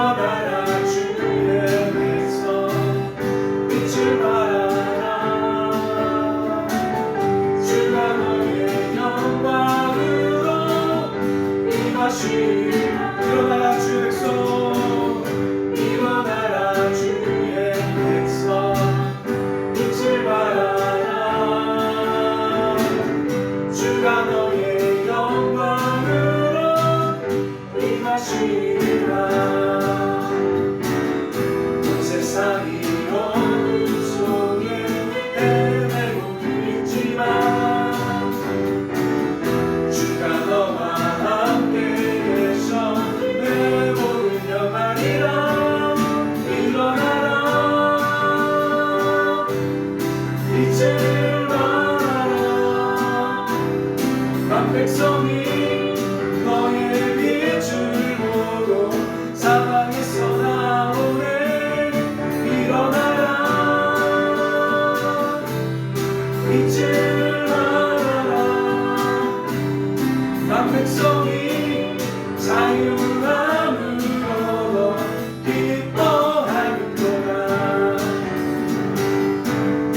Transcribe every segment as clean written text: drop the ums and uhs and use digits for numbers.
일어나라 주의 백성 빛을 발하라 주가 너의 영광으로 임하시리라 일어나라 주의 백성 일어나라 주의 백성 빛을 발하라 주가 너의 영광으로 임하시리라 온 세상이 어둠 속에 헤매고 있지만 주가 너와 함께 계셔 내 몸을 영하리라 일어나라 빛을 발하라 만 백성이 너의 빛을 보고 사방에서 나오네 일어나라 빛을 발하라 만 백성이 자유함으로 기뻐하는도다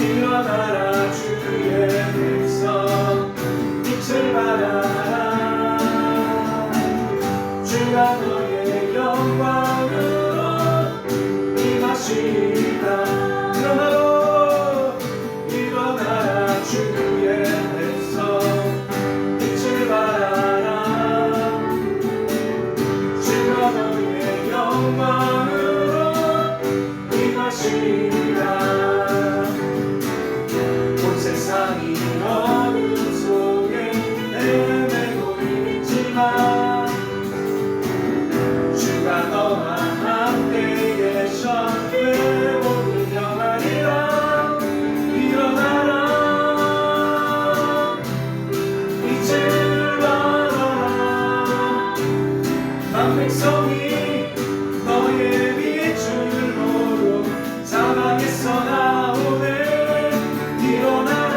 일어나라 주의 백성 빛을 발하라 주가 너의 영광으로 임하시리라 일어나라 주의 백성 빛을 발하라 주가 너의 영광으로 임하시리라 온 세상이 어둠 속에 헤매고 있지만 주가 너와 함께 계셔 내 몸을 영하리라 일어나라 빛을 발하라 만 백성이 너의 빛을 보고 사방에서 나오네 일어나라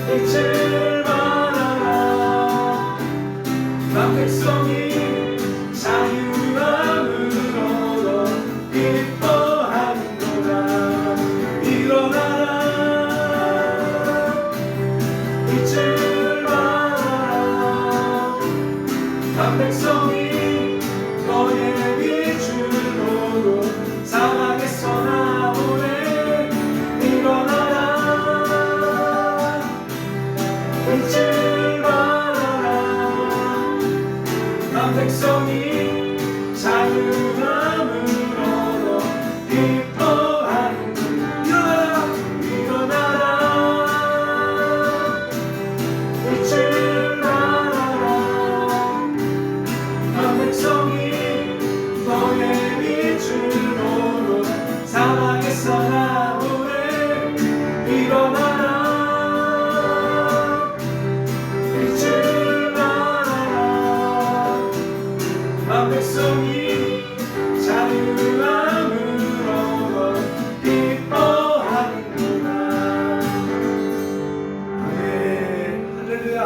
빛을 발하라 만 백성이 자유함으로 기뻐하는도다 일어나라 빛을 발하라 만 백성이 너의 빛을 보고 사방에서 나오네 일어나라 빛을 발하라 만 백성이 자유함으로 기뻐하는 일어나라 빛을 발하라 만 백성이 너의 빛을 보고 사방에서 나오네 일어나라 빛을 발하라 만 백성이 자유함으로 기뻐하는구나 아멘 할렐루야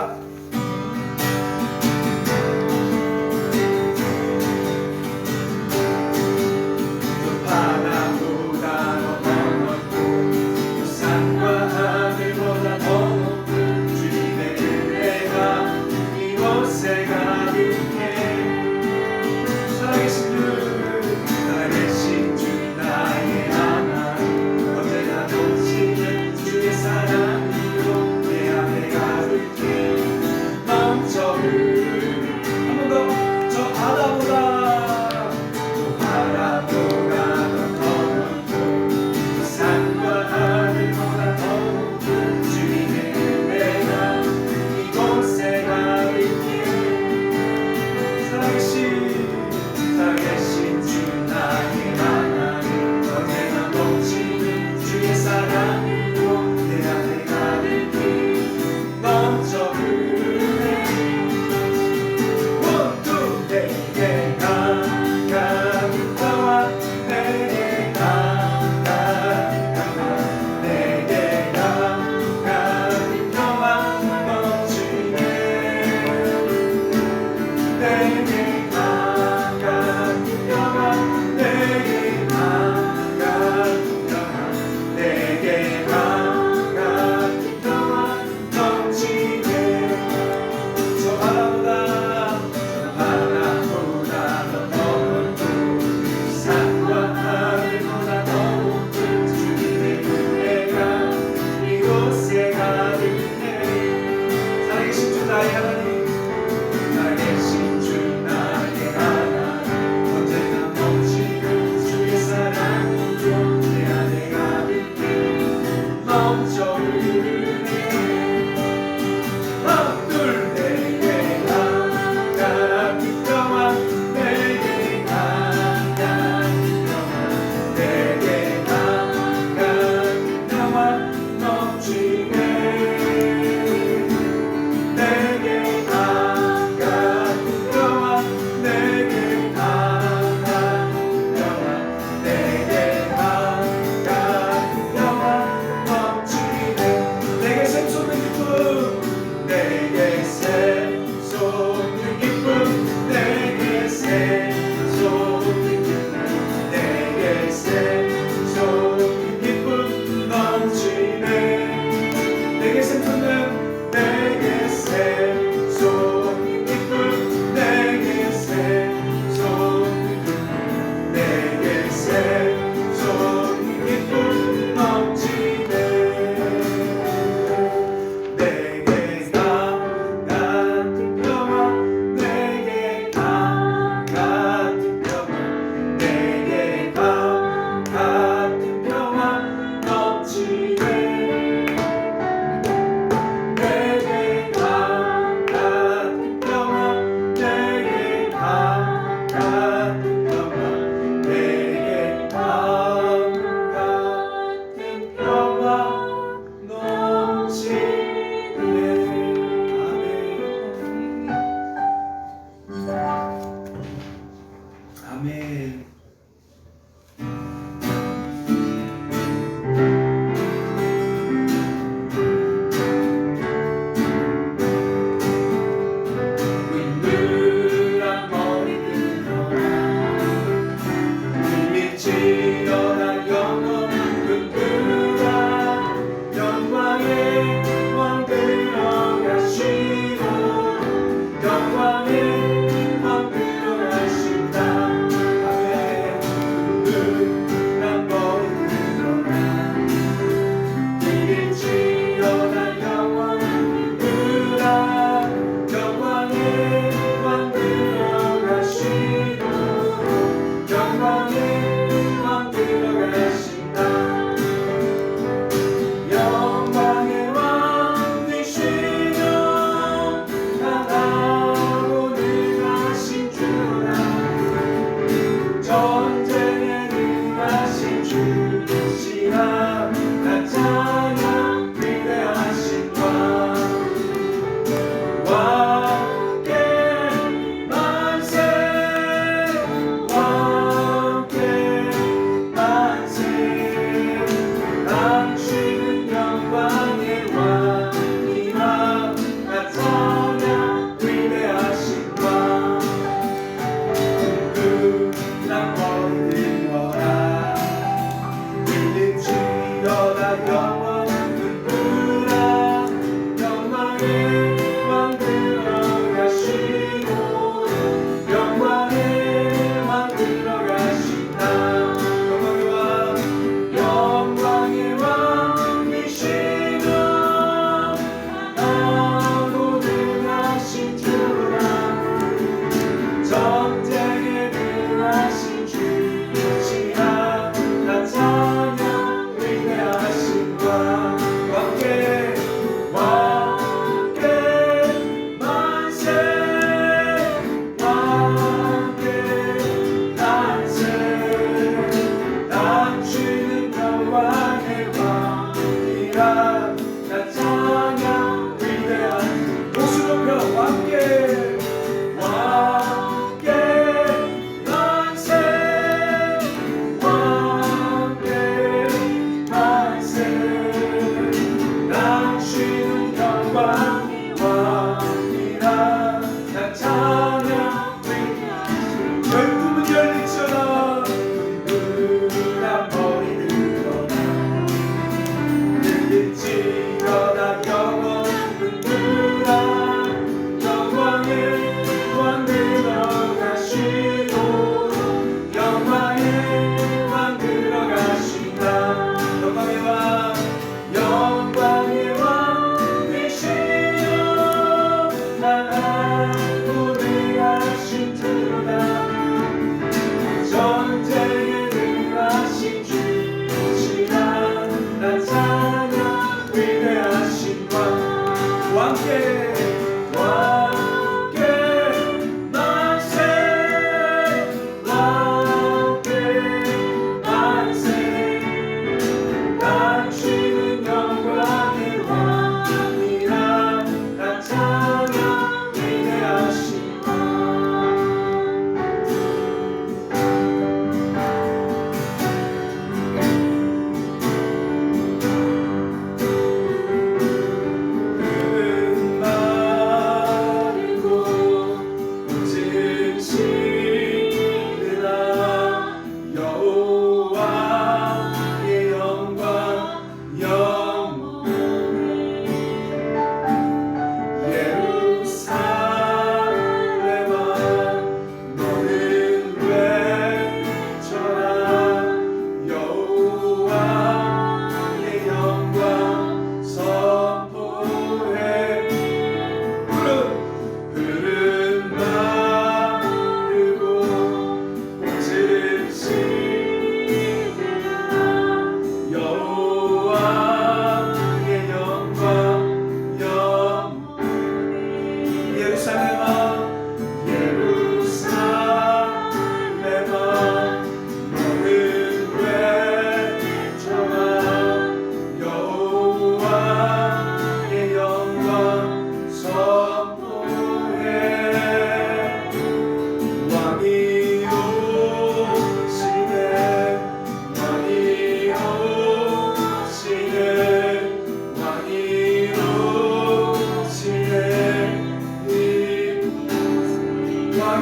바다보다 더 넓고 산과 하늘보다 더 높은 주님의 은혜가 이곳에 가득해 살아계신 주 살아계신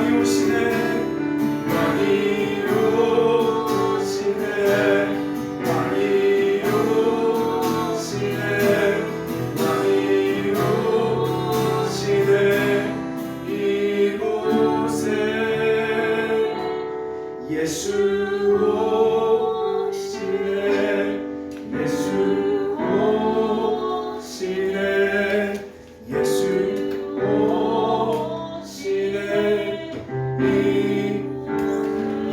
왕이 오시네 왕이 오시네 왕이 오시네 왕이 오시네 이곳에 예수 오시네 예수 오시네 예수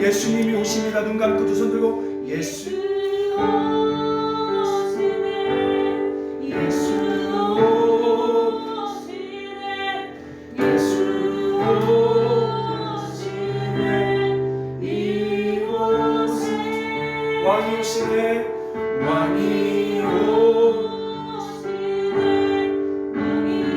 예수님이 오십니다. 눈 감고 두 손 들고 예수 오시네 예수 오시네 예수 오시네 이곳에 왕이 오시네 왕이 오십니다.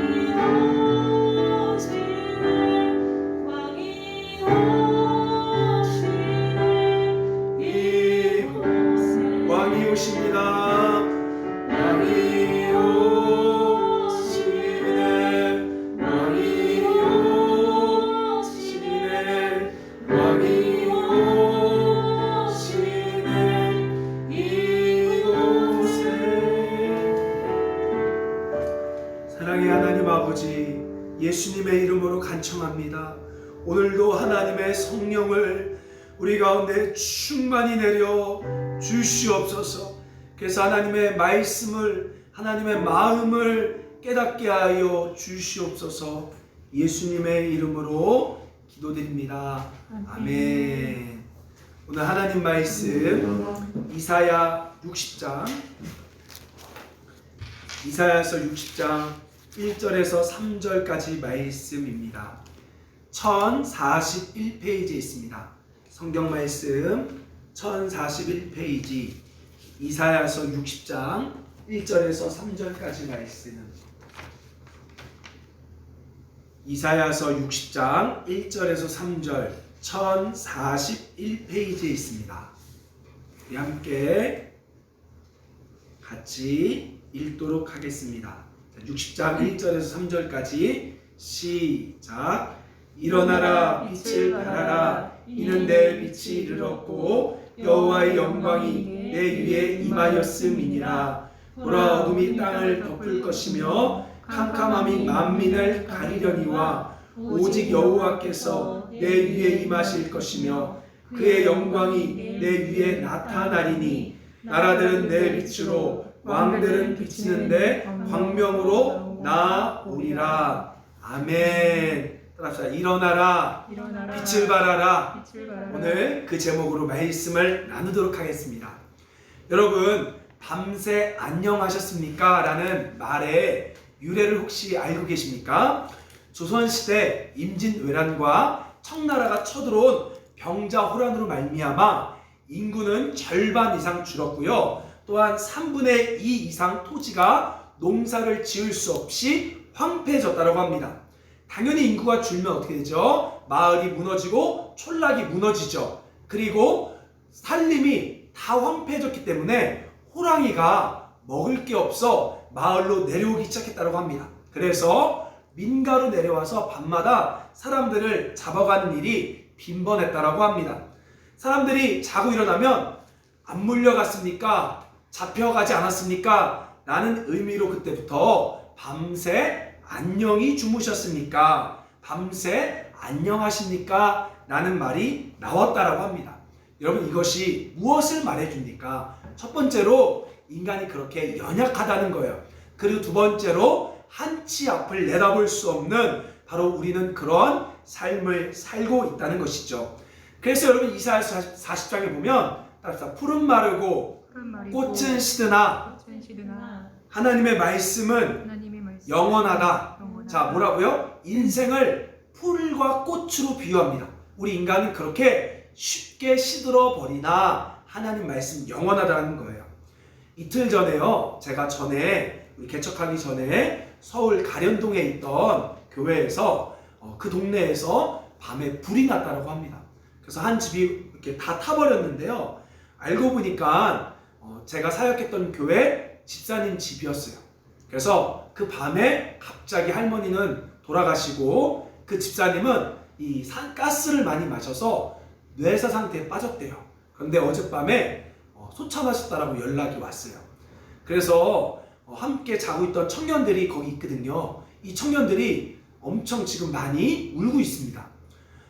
왕이 오시네 왕이 오시네 왕이 오시네 이곳에 사랑의 하나님 아버지 예수님의 이름으로 간청합니다. 오늘도 하나님의 성령을 우리 가운데 충만히 내려 주시옵소서. 그래서 하나님의 말씀을 하나님의 마음을 깨닫게 하여 주시옵소서. 예수님의 이름으로 기도드립니다. 아멘. 오늘 하나님 말씀 이사야 60장 이사야서 60장 1절에서 3절까지 말씀입니다. 1041페이지에 있습니다. 성경 말씀 1041페이지 이사야서 60장 1절에서 3절까지 말씀 이사야서 60장 1절에서 3절 1041페이지에 있습니다. 우리 함께 같이 읽도록 하겠습니다. 60장 1절에서 3절까지 시작. 일어나라 빛을 발하라 이는 내 빛이 이르렀고 여호와의 영광이 내 위에 임하였음이니라. 보라 어둠이 땅을 덮을 것이며 캄캄함이 만민을 가리려니와 오직 여호와께서 내 위에 임하실 것이며 그의 영광이 내 위에 나타나리니 나라들은 내 빛으로 왕들은 비치는데 광명으로 나오리라. 아멘. 따라합시다. 일어나라, 빛을 발하라. 오늘 그 제목으로 말씀을 나누도록 하겠습니다. 여러분 밤새 안녕하셨습니까? 라는 말의 유래를 혹시 알고 계십니까? 조선시대 임진왜란과 청나라가 쳐들어온 병자호란으로 말미암아 인구는 절반 이상 줄었고요. 또한 3분의 2 이상 토지가 농사를 지을 수 없이 황폐해졌다고 합니다. 당연히 인구가 줄면 어떻게 되죠? 마을이 무너지고 촌락이 무너지죠. 그리고 산림이 다 황폐해졌기 때문에 호랑이가 먹을 게 없어 마을로 내려오기 시작했다고 합니다. 그래서 민가로 내려와서 밤마다 사람들을 잡아가는 일이 빈번했다고 합니다. 사람들이 자고 일어나면 안 물려갔습니까? 잡혀가지 않았습니까? 라는 의미로 그때부터 밤새 안녕히 주무셨습니까? 밤새 안녕하십니까? 라는 말이 나왔다라고 합니다. 여러분 이것이 무엇을 말해줍니까? 첫 번째로 인간이 그렇게 연약하다는 거예요. 그리고 두 번째로 한치 앞을 내다볼 수 없는 바로 우리는 그런 삶을 살고 있다는 것이죠. 그래서 여러분 이사야서 40장에 보면 푸른 마르고 꽃은 시드나 하나님의 말씀은 영원하다. 자, 뭐라고요? 인생을 풀과 꽃으로 비유합니다. 우리 인간은 그렇게 쉽게 시들어 버리나 하나님 말씀 영원하다는 거예요. 이틀 전에요. 제가 우리 개척하기 전에 서울 가련동에 있던 교회에서 그 동네에서 밤에 불이 났다고 합니다. 그래서 한 집이 이렇게 다 타버렸는데요. 알고 보니까 제가 사역했던 교회 집사님 집이었어요. 그래서 그 밤에 갑자기 할머니는 돌아가시고 그 집사님은 이 가스를 많이 마셔서 뇌사 상태에 빠졌대요. 그런데 어젯밤에 소참하셨다라고 연락이 왔어요. 그래서 함께 자고 있던 청년들이 거기 있거든요. 이 청년들이 엄청 지금 많이 울고 있습니다.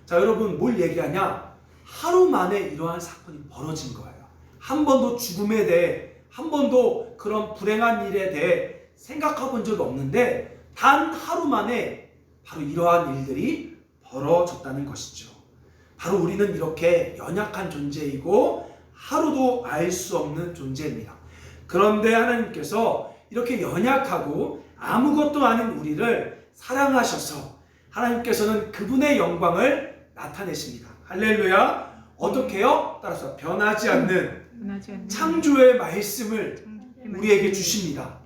자, 여러분 뭘 얘기하냐? 하루 만에 이러한 사건이 벌어진 거예요. 한 번도 죽음에 대해, 한 번도 그런 불행한 일에 대해 생각해 본 적이 없는데 단 하루 만에 바로 이러한 일들이 벌어졌다는 것이죠. 바로 우리는 이렇게 연약한 존재이고 하루도 알 수 없는 존재입니다. 그런데 하나님께서 이렇게 연약하고 아무것도 아닌 우리를 사랑하셔서 하나님께서는 그분의 영광을 나타내십니다. 할렐루야. 어떻게 해요? 따라서 변하지 않는 창조의 말씀을 우리에게 주십니다.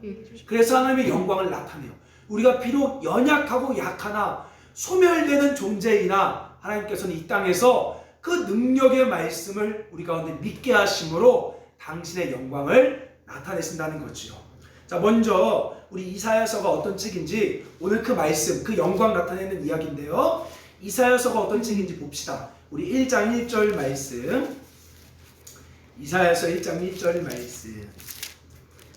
그래서 하나님의 영광을 나타내요. 우리가 비록 연약하고 약하나 소멸되는 존재이나 하나님께서는 이 땅에서 그 능력의 말씀을 우리 가운데 믿게 하심으로 당신의 영광을 나타내신다는 거지요. 자, 먼저 우리 이사야서가 어떤 책인지 오늘 그 말씀, 그 영광 나타내는 이야기인데요. 이사야서가 어떤 책인지 봅시다. 우리 1장 1절 말씀, 이사야서 1장 1절 말씀,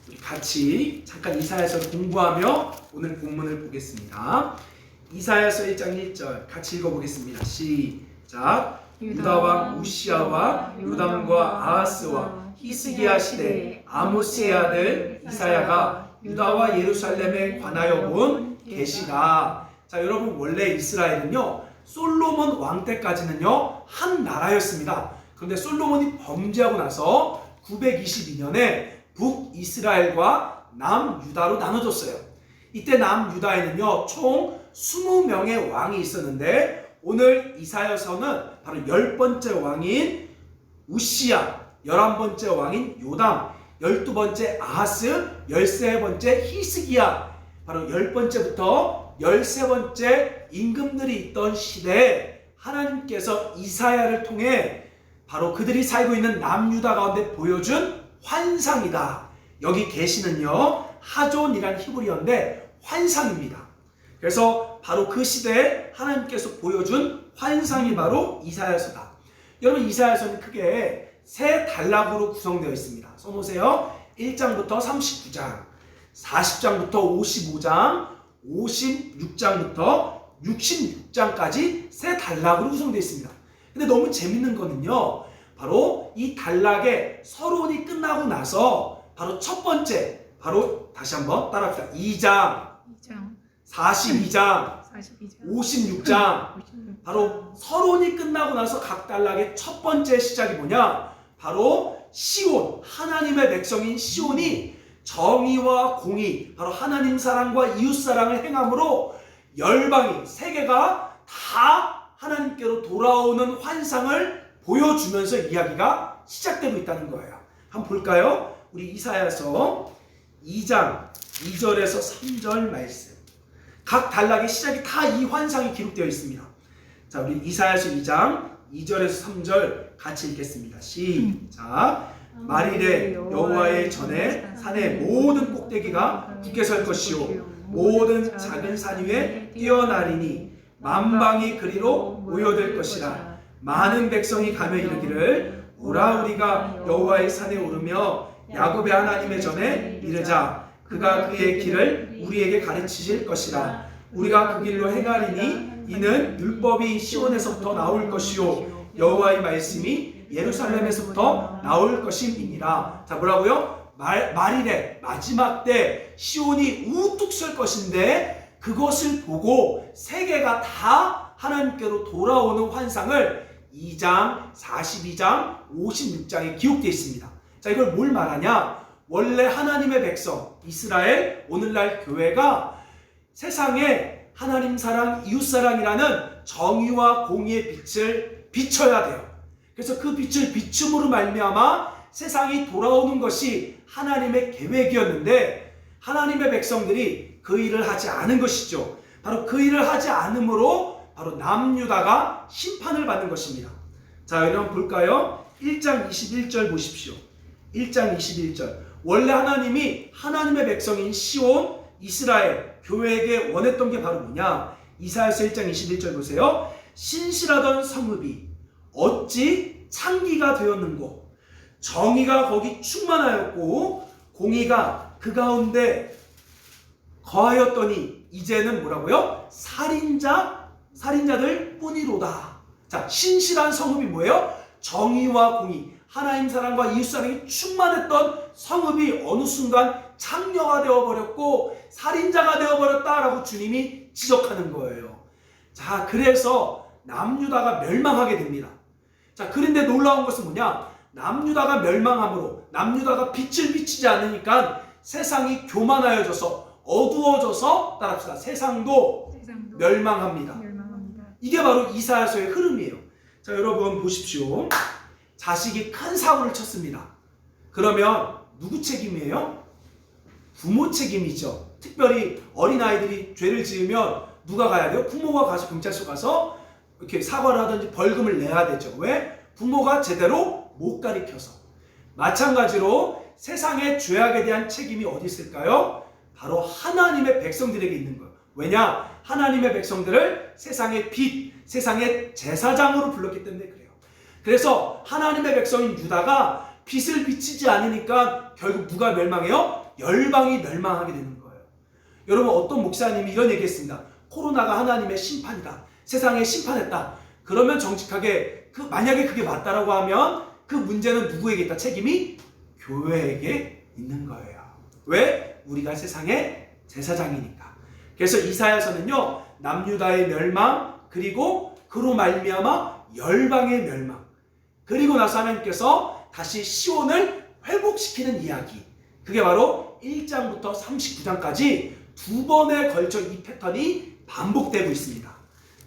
우리 같이 잠깐 이사야서를 공부하며 오늘 본문을 보겠습니다. 이사야서 1장 1절 같이 읽어보겠습니다. 시작. 유다 왕 우시아와 요담과 아하스와 히스기야 시대 아모스의 아들 이사야가 유다와 예루살렘에 관하여 본 계시다. 자, 여러분 원래 이스라엘은요 솔로몬 왕 때까지는요 한 나라였습니다. 그런데 솔로몬이 범죄하고 나서 922년에 북이스라엘과 남유다로 나눠졌어요. 이때 남유다에는요 총 20명의 왕이 있었는데 오늘 이사야서는 바로 10번째 왕인 우시야, 11번째 왕인 요담, 12번째 아하스, 13번째 히스기야, 바로 10번째부터 13번째 임금들이 있던 시대에 하나님께서 이사야를 통해 바로 그들이 살고 있는 남유다 가운데 보여준 환상이다. 여기 계시는요 하존이란 히브리어인데 환상입니다. 그래서 바로 그 시대에 하나님께서 보여준 환상이 바로 이사야서다. 여러분 이사야서는 크게 세 단락으로 구성되어 있습니다. 써놓으세요. 1장부터 39장, 40장부터 55장, 56장부터 66장까지 세 단락으로 구성되어 있습니다. 근데 너무 재밌는 거는요 바로 이 단락의 서론이 끝나고 나서 바로 첫 번째, 바로 다시 한번 따라합시다. 2장 42장, 56장, 바로 서론이 끝나고 나서 각 단락의 첫 번째 시작이 뭐냐? 바로 시온, 하나님의 백성인 시온이 정의와 공의, 바로 하나님 사랑과 이웃 사랑을 행함으로 열방이, 세계가 다 하나님께로 돌아오는 환상을 보여주면서 이야기가 시작되고 있다는 거예요. 한번 볼까요? 우리 이사야서 2장 2절에서 3절 말씀. 각 단락의 시작이 다 이 환상이 기록되어 있습니다. 자, 우리 이사야서 2장 2절에서 3절 같이 읽겠습니다. 시작. 말일에 여호와의 전에 산의 모든 꼭대기가 굳게 설 것이요 모든 작은 산 위에 뛰어나리니 만방이 그리로 모여들 것이라. 많은 백성이 가며 이르기를 오라 우리가 여호와의 산에 오르며 야곱의 하나님의 전에 이르자. 그가 그의 길을 우리에게 가르치실 것이라. 우리가 그 길로 행하리니 이는 율법이 시온에서부터 나올 것이요 여호와의 말씀이 예루살렘에서부터 나올 것임이니라. 자, 뭐라고요? 말일에 마지막 때 시온이 우뚝 설 것인데 그것을 보고 세계가 다 하나님께로 돌아오는 환상을 2장, 42장, 56장에 기록되어 있습니다. 자, 이걸 뭘 말하냐? 원래 하나님의 백성 이스라엘, 오늘날 교회가 세상에 하나님 사랑, 이웃 사랑이라는 정의와 공의의 빛을 비춰야 돼요. 그래서 그 빛을 비춤으로 말미암아 세상이 돌아오는 것이 하나님의 계획이었는데 하나님의 백성들이 그 일을 하지 않은 것이죠. 바로 그 일을 하지 않으므로 바로 남유다가 심판을 받는 것입니다. 자, 여러분 볼까요? 1장 21절 보십시오. 1장 21절. 원래 하나님이 하나님의 백성인 시온, 이스라엘, 교회에게 원했던 게 바로 뭐냐? 이사야서 1장 21절 보세요. 신실하던 성읍이 어찌 창기가 되었는고 정의가 거기 충만하였고 공의가 그 가운데 거하였더니 이제는 뭐라고요? 살인자들 뿐이로다. 자, 신실한 성읍이 뭐예요? 정의와 공의, 하나님 사랑과 이웃 사랑이 충만했던 성읍이 어느 순간 창녀가 되어버렸고 살인자가 되어버렸다라고 주님이 지적하는 거예요. 자, 그래서 남유다가 멸망하게 됩니다. 자, 그런데 놀라운 것은 뭐냐? 남유다가 멸망함으로 남유다가 빛을 비치지 않으니까 세상이 교만하여져서 어두워져서 따라합시다. 세상도 멸망합니다. 이게 바로 이사야서의 흐름이에요. 자, 여러분 보십시오. 자식이 큰 사고를 쳤습니다. 그러면 누구 책임이에요? 부모 책임이죠. 특별히 어린아이들이 죄를 지으면 누가 가야 돼요? 부모가 가서 경찰서 가서 이렇게 사과를 하든지 벌금을 내야 되죠. 왜? 부모가 제대로 못 가르쳐서. 마찬가지로 세상의 죄악에 대한 책임이 어디 있을까요? 바로 하나님의 백성들에게 있는 거예요. 왜냐? 하나님의 백성들을 세상의 빛, 세상의 제사장으로 불렀기 때문에 그래요. 그래서 하나님의 백성인 유다가 빛을 비치지 않으니까 결국 누가 멸망해요? 열방이 멸망하게 되는 거예요. 여러분, 어떤 목사님이 이런 얘기했습니다. 코로나가 하나님의 심판이다. 세상에 심판했다. 그러면 정직하게 만약에 그게 맞다라고 하면 그 문제는 누구에게 있다? 책임이 교회에게 있는 거예요. 왜? 우리가 세상의 제사장이니까. 그래서 이사야서는요, 남유다의 멸망, 그리고 그로 말미암아 열방의 멸망, 그리고 나서 하나님께서 다시 시온을 회복시키는 이야기, 그게 바로 1장부터 39장까지 두 번에 걸쳐 이 패턴이 반복되고 있습니다.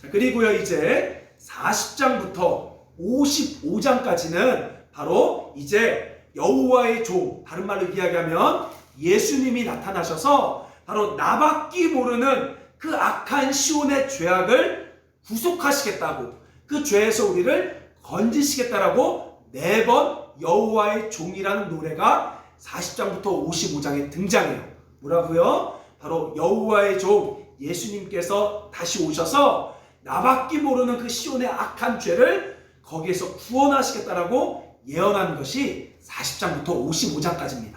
자, 그리고요, 이제 40장부터 55장까지는 바로 이제 여호와의 종, 다른 말로 이야기하면 예수님이 나타나셔서 바로 나밖에 모르는 그 악한 시온의 죄악을 구속하시겠다고, 그 죄에서 우리를 건지시겠다라고 4번 여호와의 종이라는 노래가 40장부터 55장에 등장해요. 뭐라고요? 바로 여호와의 종 예수님께서 다시 오셔서 나밖에 모르는 그 시온의 악한 죄를 거기에서 구원하시겠다라고 예언한 것이 40장부터 55장까지입니다.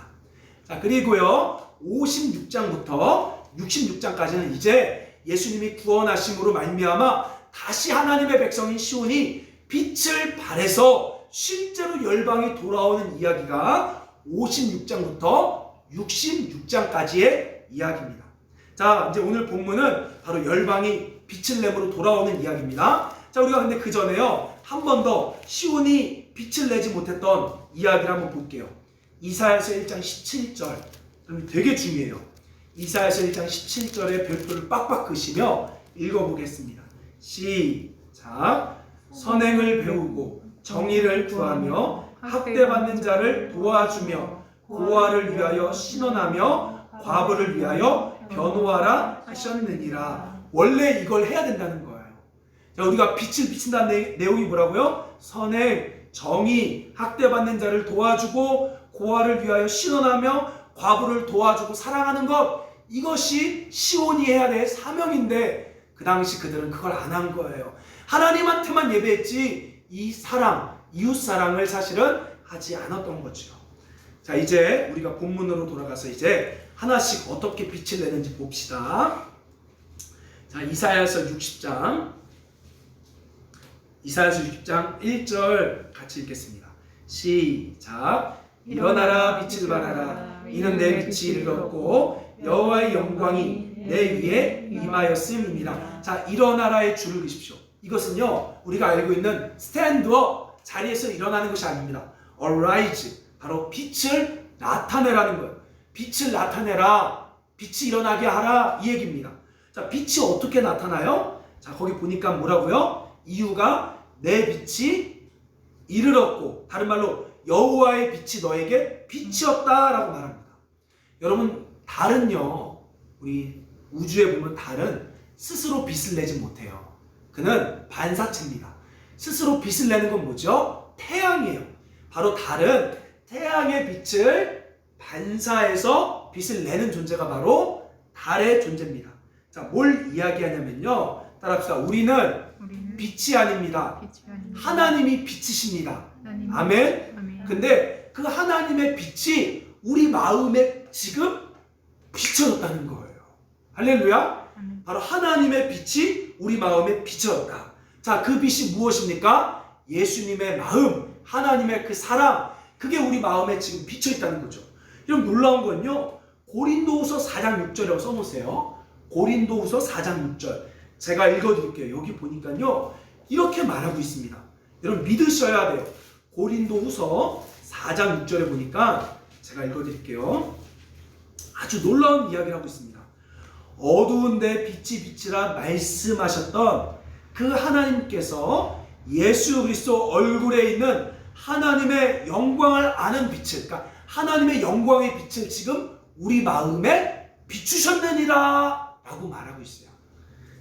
자, 그리고요 56장부터 66장까지는 이제 예수님이 구원하심으로 말미암아 다시 하나님의 백성인 시온이 빛을 발해서 실제로 열방이 돌아오는 이야기가 56장부터 66장까지의 이야기입니다. 자, 이제 오늘 본문은 바로 열방이 빛을 내므로 돌아오는 이야기입니다. 자, 우리가 근데 그 전에요, 한 번 더 시온이 빛을 내지 못했던 이야기를 한번 볼게요. 이사야서 1장 17절. 되게 중요해요. 이사야서 1장 17절의 별표를 빡빡 그시며 읽어보겠습니다. 시작. 선행을 배우고 정의를 구하며 학대받는 자를 도와주며 고아를 위하여 신원하며 과부를 위하여 변호하라 하셨느니라. 원래 이걸 해야 된다는 거예요. 자, 우리가 빛을 비친다는 내용이 뭐라고요? 선행, 정의, 학대받는 자를 도와주고 고아를 위하여 신원하며 과부를 도와주고 사랑하는 것, 이것이 시온이 해야 될 사명인데 그 당시 그들은 그걸 안 한 거예요. 하나님한테만 예배했지 이 사랑, 이웃 사랑을 사실은 하지 않았던 거죠. 자, 이제 우리가 본문으로 돌아가서 이제 하나씩 어떻게 빛을 내는지 봅시다. 자, 이사야서 60장 1절 같이 읽겠습니다. 시작. 일어나라, 빛을 발하라. 이는 내 빛이 이르렀고 여호와의 영광이 내 위에 임하였음이니라. 자, 일어나라의 줄을 그십시오. 이것은요, 우리가 알고 있는 스탠드업, 자리에서 일어나는 것이 아닙니다. arise, 바로 빛을 나타내라는 거예요. 빛을 나타내라, 빛이 일어나게 하라, 이 얘기입니다. 자, 빛이 어떻게 나타나요? 자, 거기 보니까 뭐라고요? 이유가 내 빛이 이르렀고, 다른 말로 여호와의 빛이 너에게 빛이었다라고 말합니다. 여러분, 달은요, 우리 우주에 보면 달은 스스로 빛을 내지 못해요. 그는 반사체입니다. 스스로 빛을 내는 건 뭐죠? 태양이에요. 바로 달은 태양의 빛을 반사해서 빛을 내는 존재가 바로 달의 존재입니다. 자, 뭘 이야기하냐면요, 따라합시다. 우리는 빛이 아닙니다. 빛이 아닙니다. 하나님이 빛이십니다. 하나님. 아멘. 아멘. 근데 그 하나님의 빛이 우리 마음에 지금 비춰졌다는 거예요. 할렐루야. 아멘. 바로 하나님의 빛이 우리 마음에 비춰졌다. 자, 그 빛이 무엇입니까? 예수님의 마음, 하나님의 그 사랑, 그게 우리 마음에 지금 비쳐 있다는 거죠. 이런 놀라운 건요, 고린도후서 4장 6절이라고 써놓으세요. 고린도후서 4장 6절. 제가 읽어드릴게요. 여기 보니까요, 이렇게 말하고 있습니다. 여러분 믿으셔야 돼요. 고린도후서 4장 6절에 보니까 제가 읽어드릴게요. 아주 놀라운 이야기를 하고 있습니다. 어두운 데 빛이 빛이라 말씀하셨던 그 하나님께서 예수 그리스도 얼굴에 있는 하나님의 영광을 아는 빛을, 그러니까 하나님의 영광의 빛을 지금 우리 마음에 비추셨느니라 라고 말하고 있어요.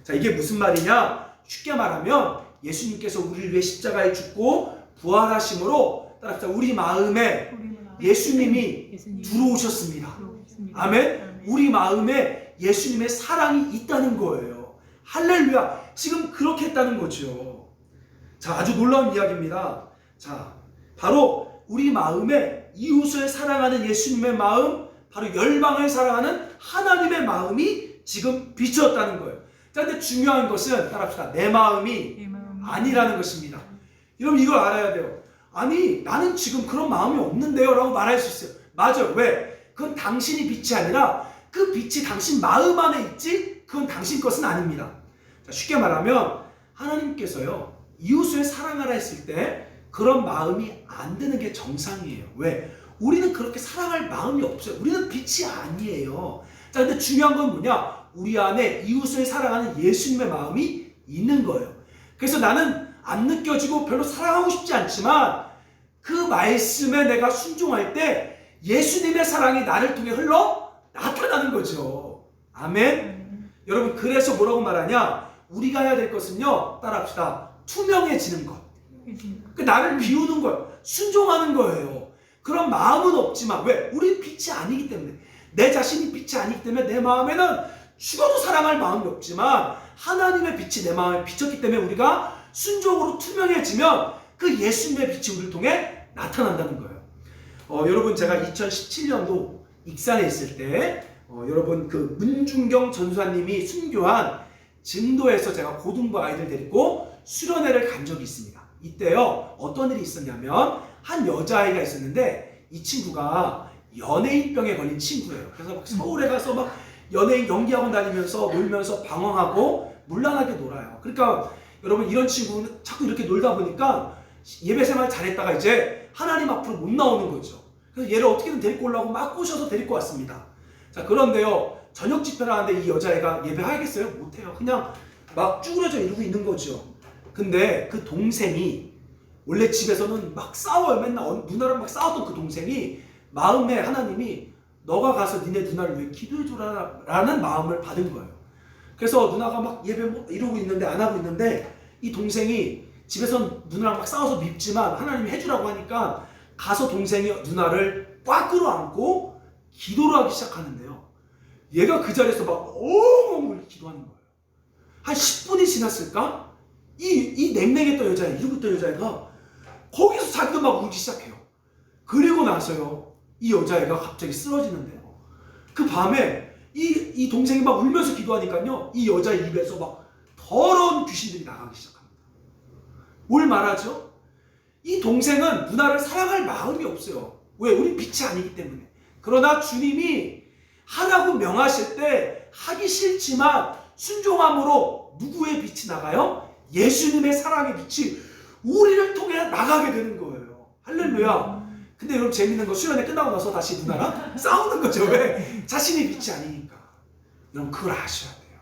자, 이게 무슨 말이냐? 쉽게 말하면 예수님께서 우리를 위해 십자가에 죽고 부활하심으로 따라서 우리 마음에 예수님이 들어오셨습니다. 아멘. 우리 마음에 예수님의 사랑이 있다는 거예요. 할렐루야. 지금 그렇게 했다는 거죠. 자, 아주 놀라운 이야기입니다. 자, 바로 우리 마음에 이웃을 사랑하는 예수님의 마음, 바로 열방을 사랑하는 하나님의 마음이 지금 비쳤다는 거예요. 자, 근데 중요한 것은 따라합시다. 내 마음이 아니라는 것입니다. 여러분 이걸 알아야 돼요. 아니, 나는 지금 그런 마음이 없는데요 라고 말할 수 있어요. 맞아요. 왜? 그건 당신이 빛이 아니라 그 빛이 당신 마음 안에 있지, 그건 당신 것은 아닙니다. 자, 쉽게 말하면 하나님께서요, 이웃을 사랑하라 했을 때 그런 마음이 안 드는 게 정상이에요. 왜? 우리는 그렇게 사랑할 마음이 없어요. 우리는 빛이 아니에요. 자, 근데 중요한 건 뭐냐? 우리 안에 이웃을 사랑하는 예수님의 마음이 있는 거예요. 그래서 나는 안 느껴지고 별로 사랑하고 싶지 않지만 그 말씀에 내가 순종할 때 예수님의 사랑이 나를 통해 흘러 나타나는 거죠. 아멘. 여러분, 그래서 뭐라고 말하냐? 우리가 해야 될 것은요, 따라합시다. 투명해지는 것. 나를 비우는 거예요. 순종하는 거예요. 그런 마음은 없지만, 왜? 우리 빛이 아니기 때문에, 내 자신이 빛이 아니기 때문에 내 마음에는 죽어도 사랑할 마음이 없지만 하나님의 빛이 내 마음에 비쳤기 때문에 우리가 순종으로 투명해지면 그 예수님의 빛이 우리를 통해 나타난다는 거예요. 여러분, 제가 2017년도 익산에 있을 때 여러분 그 문중경 전수사님이 순교한 증도에서 제가 고등부 아이들 데리고 수련회를 간 적이 있습니다. 이때요, 어떤 일이 있었냐면 한 여자아이가 있었는데 이 친구가 연예인병에 걸린 친구예요. 그래서 막 서울에 가서 막 연예인 연기학원 다니면서 놀면서 방황하고 물란하게 놀아요. 그러니까 여러분, 이런 친구는 자꾸 이렇게 놀다 보니까 예배 생활 잘했다가 이제 하나님 앞으로 못 나오는 거죠. 그래서 얘를 어떻게든 데리고 오려고 막 꼬셔서 데리고 왔습니다. 자, 그런데요, 저녁 집회를 하는데 이 여자애가 예배하겠어요? 못해요. 그냥 막 쭈그려져 이러고 있는 거죠. 근데 그 동생이 원래 집에서는 막 싸워요. 맨날 누나랑 막 싸웠던 그 동생이 마음에 하나님이 너가 가서 니네 누나를 위해 기도해주라 라는 마음을 받은 거예요. 그래서 누나가 막 예배 뭐 이러고 있는데, 안 하고 있는데 이 동생이 집에서 누나랑 막 싸워서 밉지만 하나님이 해주라고 하니까 가서 동생이 누나를 꽉 끌어안고 기도를 하기 시작하는데요. 얘가 그 자리에서 막 엉엉 기도하는 거예요. 한 10분이 지났을까? 이 냉랭했던 여자애, 이러고 있던 여자애가 거기서 자기도 막 울기 시작해요. 그리고 나서요, 이 여자애가 갑자기 쓰러지는데요. 그 밤에 이 동생이 막 울면서 기도하니까요, 이 여자 입에서 막 더러운 귀신들이 나가기 시작합니다. 뭘 말하죠? 이 동생은 누나를 사랑할 마음이 없어요. 왜? 우리 빛이 아니기 때문에. 그러나 주님이 하라고 명하실 때 하기 싫지만 순종함으로 누구의 빛이 나가요? 예수님의 사랑의 빛이 우리를 통해 나가게 되는 거예요. 할렐루야. 근데 여러분, 재밌는 거, 수련회 끝나고 나서 다시 누나랑 싸우는 거죠. 왜? 자신이 빛이 아니니까. 여러분, 그걸 아셔야 돼요.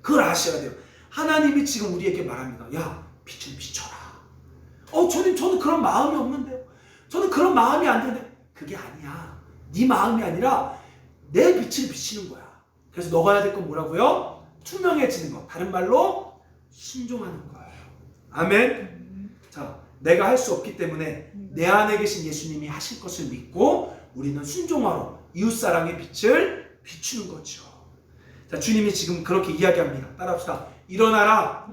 그걸 아셔야 돼요. 하나님이 지금 우리에게 말합니다. 야, 빛을 비춰라. 저는 그런 마음이 없는데요. 저는 그런 마음이 안 드는데. 그게 아니야. 네 마음이 아니라 내 빛을 비치는 거야. 그래서 너가 해야 될 건 뭐라고요? 투명해지는 거. 다른 말로 순종하는 거예요. 아멘. 자, 내가 할 수 없기 때문에 내 안에 계신 예수님이 하실 것을 믿고 우리는 순종하러 이웃사랑의 빛을 비추는 거죠. 자, 주님이 지금 그렇게 이야기합니다. 따라합시다. 일어나라.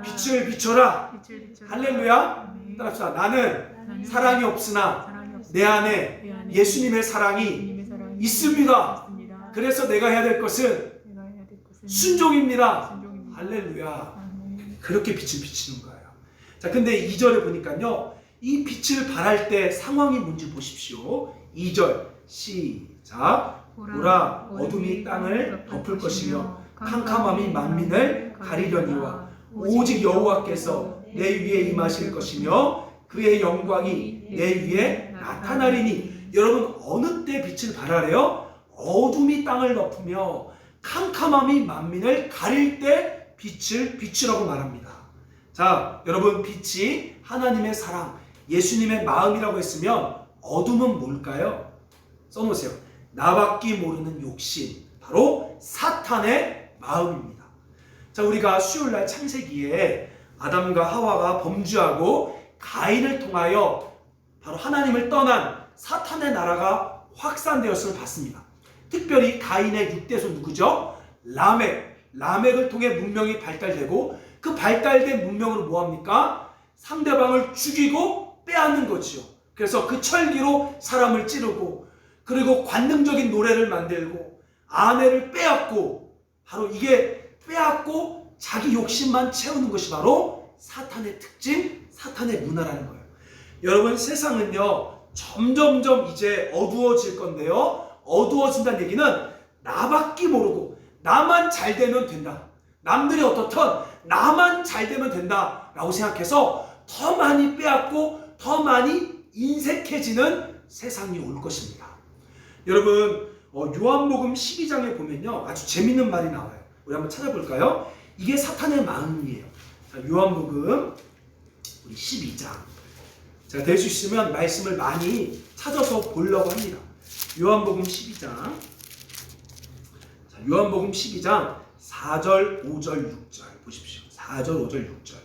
빛을 비춰라. 빛을 비춰라. 할렐루야. 아멘. 따라합시다. 나는 나는 사랑이 없으나 사랑이 없으나 내 안에 내 안에 예수님의 사랑이 예수님의 사랑이 있습니다. 있습니다. 그래서 내가 해야 될 것은 내가 해야 될 것은 순종입니다. 순종입니다. 할렐루야. 아멘. 그렇게 빛을 비치는 거예요. 자, 근데 2절에 보니까요. 이 빛을 발할 때 상황이 뭔지 보십시오. 2절 시작. 보라 어둠이 땅을 덮을 것이며 캄캄함이 만민을 가리려니와 오직 여호와께서 내 위에 임하실 것이며 그의 영광이 내 위에 나타나리니. 여러분, 어느 때 빛을 발하래요? 어둠이 땅을 덮으며 캄캄함이 만민을 가릴 때 빛을 비추라고 말합니다. 자, 여러분, 빛이 하나님의 사랑, 예수님의 마음이라고 했으면 어둠은 뭘까요? 써놓으세요. 나밖에 모르는 욕심, 바로 사탄의 마음입니다. 자, 우리가 수요일날 창세기에 아담과 하와가 범죄하고 가인을 통하여 바로 하나님을 떠난 사탄의 나라가 확산되었음을 봤습니다. 특별히 가인의 6대손 누구죠? 라멕을 통해 문명이 발달되고 그 발달된 문명으로 뭐합니까? 상대방을 죽이고 빼앗는 거지요. 그래서 그 철기로 사람을 찌르고 그리고 관능적인 노래를 만들고 아내를 빼앗고, 바로 이게 빼앗고 자기 욕심만 채우는 것이 바로 사탄의 특징, 사탄의 문화라는 거예요. 여러분, 세상은요 점점점 이제 어두워질 건데요, 어두워진다는 얘기는 나밖에 모르고 나만 잘 되면 된다, 남들이 어떻든 나만 잘 되면 된다 라고 생각해서 더 많이 빼앗고 더 많이 인색해지는 세상이 올 것입니다. 여러분, 요한복음 12장에 보면요 아주 재밌는 말이 나와요. 우리 한번 찾아볼까요? 이게 사탄의 마음이에요. 자, 요한복음 우리 12장. 자, 될 수 있으면 말씀을 많이 찾아서 보려고 합니다. 요한복음 12장. 자, 요한복음 12장 4절, 5절, 6절 보십시오. 4절, 5절, 6절.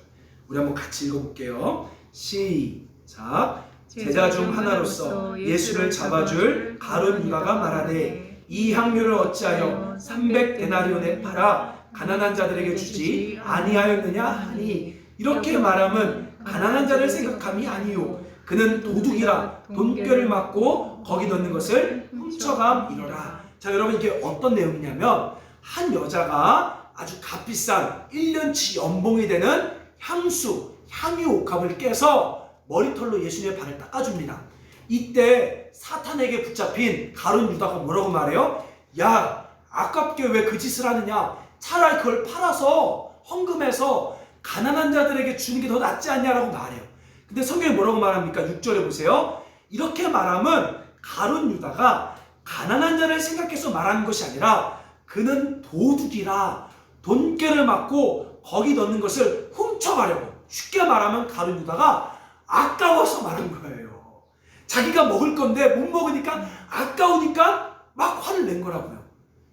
우리 한번 같이 읽어볼게요. 시작. 제자 중 하나로서 예수를 잡아줄 가룟 유다가 말하되 이 향료를 어찌하여 300데나리온에 팔아 가난한 자들에게 주지 아니하였느냐 하니, 이렇게 말함은 가난한 자를 생각함이 아니요 그는 도둑이라 돈꾀를 맞고 거기 넣는 것을 훔쳐감이로라. 자, 여러분, 이게 어떤 내용이냐면 한 여자가 아주 값비싼 1년치 연봉이 되는 향수, 향유 옥합을 깨서 머리털로 예수님의 발을 닦아줍니다. 이때 사탄에게 붙잡힌 가룟 유다가 뭐라고 말해요? 야, 아깝게 왜 그 짓을 하느냐? 차라리 그걸 팔아서 헌금해서 가난한 자들에게 주는 게 더 낫지 않냐라고 말해요. 근데 성경이 뭐라고 말합니까? 6절에 보세요. 이렇게 말함은 가룟 유다가 가난한 자를 생각해서 말하는 것이 아니라 그는 도둑이라 돈꾀를 맞고 거기 넣는 것을 훔쳐가려고, 쉽게 말하면 가룟 유다가 아까워서 말한 거예요. 자기가 먹을 건데 못 먹으니까 아까우니까 막 화를 낸 거라고요.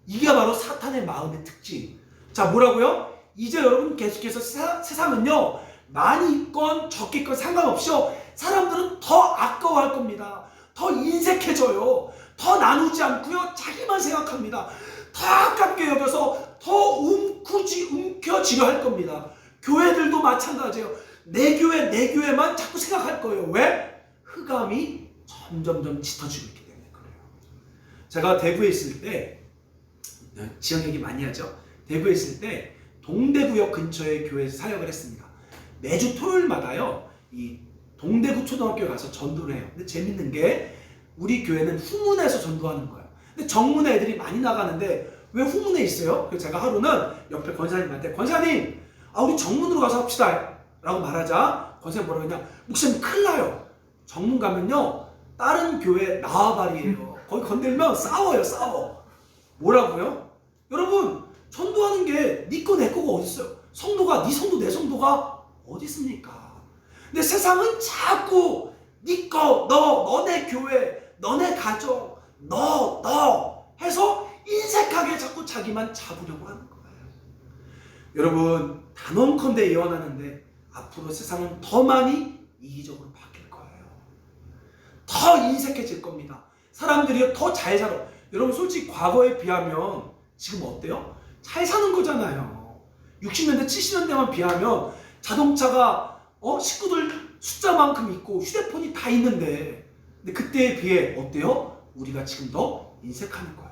이게 바로 사탄의 마음의 특징. 자, 뭐라고요? 이제 여러분 계속해서 세상은요 많이 있건 적게 있건 상관없이 사람들은 더 아까워할 겁니다. 더 인색해져요. 더 나누지 않고요 자기만 생각합니다. 더 아깝게 여겨서 더 움켜쥐려 할 겁니다. 교회들도 마찬가지예요. 내 교회만 자꾸 생각할 거예요. 왜? 흑암이 점점점 짙어지고 있기 때문에 그래요. 제가 대구에 있을 때, 지역 얘기 많이 하죠. 대구에 있을 때 동대구역 근처의 교회에서 사역을 했습니다. 매주 토요일마다요 이 동대구 초등학교에 가서 전도를 해요. 근데 재밌는 게 우리 교회는 후문에서 전도하는 거예요. 근데 정문에 애들이 많이 나가는데 왜 후문에 있어요? 그래서 제가 하루는 옆에 권사님한테, 권사님, 우리 정문으로 가서 합시다 라고 말하자 권사님 뭐라고 했냐? 목사님 큰일 나요. 정문 가면요 다른 교회 나와바리예요. 거기 건들면 싸워요. 싸워. 뭐라고요? 여러분, 전도하는 게 네 거 내 거가 어디 있어요? 성도가, 네 성도 내 성도가 어디 있습니까? 근데 세상은 자꾸 네 거, 너네 교회, 너네 가족, 너 해서 인색하게 자꾸 자기만 잡으려고 하는 거예요. 여러분, 단언컨대 예언하는데 앞으로 세상은 더 많이 이기적으로 바뀔 거예요. 더 인색해질 겁니다. 사람들이 더 잘 살아. 여러분, 솔직히 과거에 비하면 지금 어때요? 잘 사는 거잖아요. 60년대, 70년대만 비하면 자동차가 식구들 숫자만큼 있고 휴대폰이 다 있는데, 근데 그때에 비해 어때요? 우리가 지금 더 인색하는 거예요.